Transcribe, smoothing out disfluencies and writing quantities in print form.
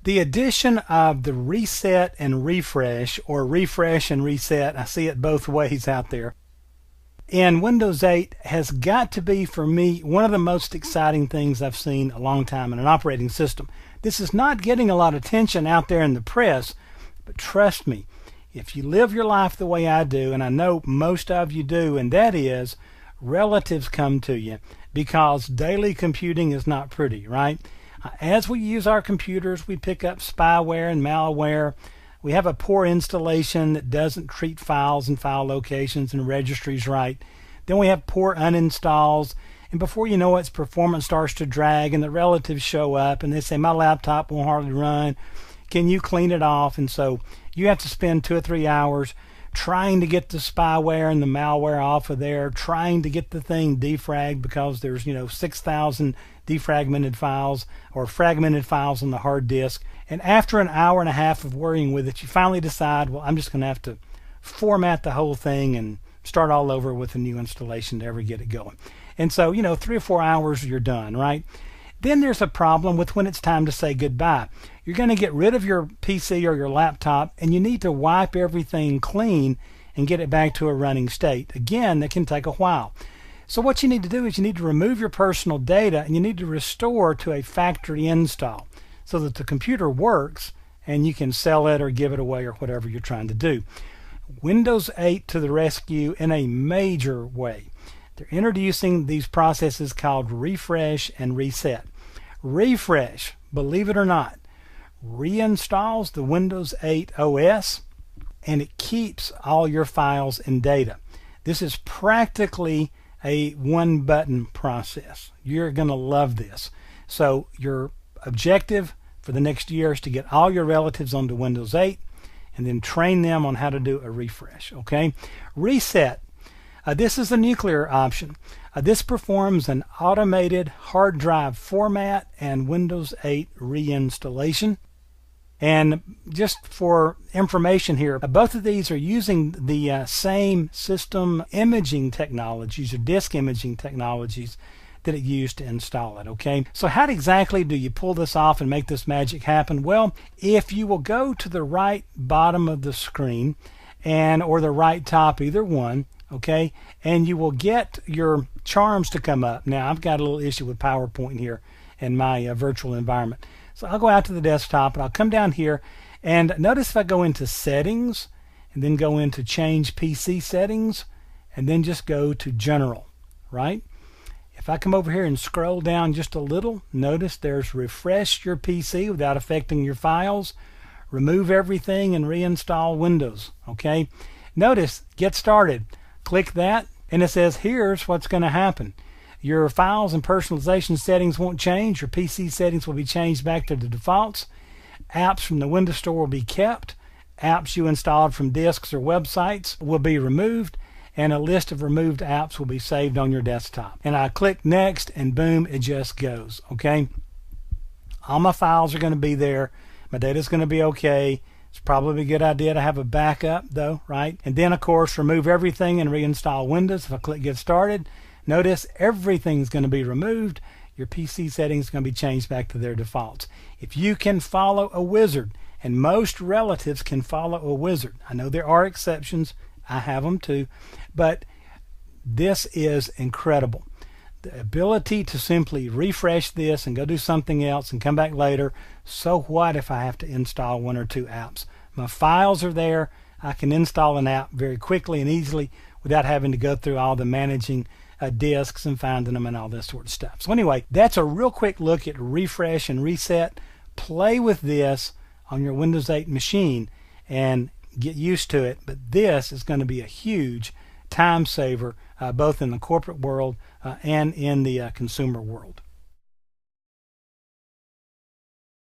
The addition of the reset and refresh, or refresh and reset, I see it both ways out there, in Windows 8 has got to be, for me, one of the most exciting things I've seen a long time in an operating system. This is not getting a lot of attention out there in the press, but trust me, if you live your life the way I do, and I know most of you do, and that is, relatives come to you, because daily computing is not pretty, right? As we use our computers, we pick up spyware and malware. We have a poor installation that doesn't treat files and file locations and registries right. Then we have poor uninstalls, and before you know it, its performance starts to drag, and the relatives show up and they say, my laptop won't hardly run. Can you clean it off? And so you have to spend 2 or 3 hours trying to get the spyware and the malware off of there, trying to get the thing defragged, because there's 6,000 defragmented files or fragmented files on the hard disk. And after an hour and a half of worrying with it, you finally decide, well, I'm just going to have to format the whole thing and start all over with a new installation to ever get it going. And so 3 or 4 hours, you're done, right? Then there's a problem with when it's time to say goodbye. You're going to get rid of your PC or your laptop, and you need to wipe everything clean and get it back to a running state. Again, that can take a while. So what you need to do is you need to remove your personal data, and you need to restore to a factory install so that the computer works and you can sell it or give it away or whatever you're trying to do. Windows 8 to the rescue in a major way. They're introducing these processes called refresh and reset. Refresh, believe it or not, reinstalls the Windows 8 OS, and it keeps all your files and data. This is practically a one-button process. You're going to love this. So your objective for the next year is to get all your relatives onto Windows 8 and then train them on how to do a refresh. Okay? Reset. This is the nuclear option. This performs an automated hard drive format and Windows 8 reinstallation. And just for information here, both of these are using the same system imaging technologies or disk imaging technologies that it used to install it. Okay, so how exactly do you pull this off and make this magic happen? Well, if you will go to the right bottom of the screen or the right top, either one, okay, and you will get your charms to come up. Now, I've got a little issue with PowerPoint here in my virtual environment. So I'll go out to the desktop and I'll come down here, and notice if I go into settings and then go into change PC settings and then just go to general, right? If I come over here and scroll down just a little, notice there's refresh your PC without affecting your files, remove everything and reinstall Windows. Okay, notice get started. Click that and it says here's what's going to happen. Your files and personalization settings won't change. Your PC settings will be changed back to the defaults. Apps from the Windows Store will be kept. Apps you installed from disks or websites will be removed, and a list of removed apps will be saved on your desktop. And I click next, and boom, it just goes. Okay, all my files are going to be there. My data is going to be okay. It's probably a good idea to have a backup though, right? And then of course remove everything and reinstall Windows. If I click get started, notice everything's going to be removed. Your PC settings are going to be changed back to their defaults. If you can follow a wizard, and most relatives can follow a wizard, I know there are exceptions, I have them too, but this is incredible. The ability to simply refresh this and go do something else and come back later. So what if I have to install 1 or 2 apps? My files are there. I can install an app very quickly and easily without having to go through all the managing disks and finding them and all this sort of stuff. So anyway, that's a real quick look at refresh and reset. Play with this on your Windows 8 machine and get used to it, but this is going to be a huge time saver both in the corporate world and in the consumer world.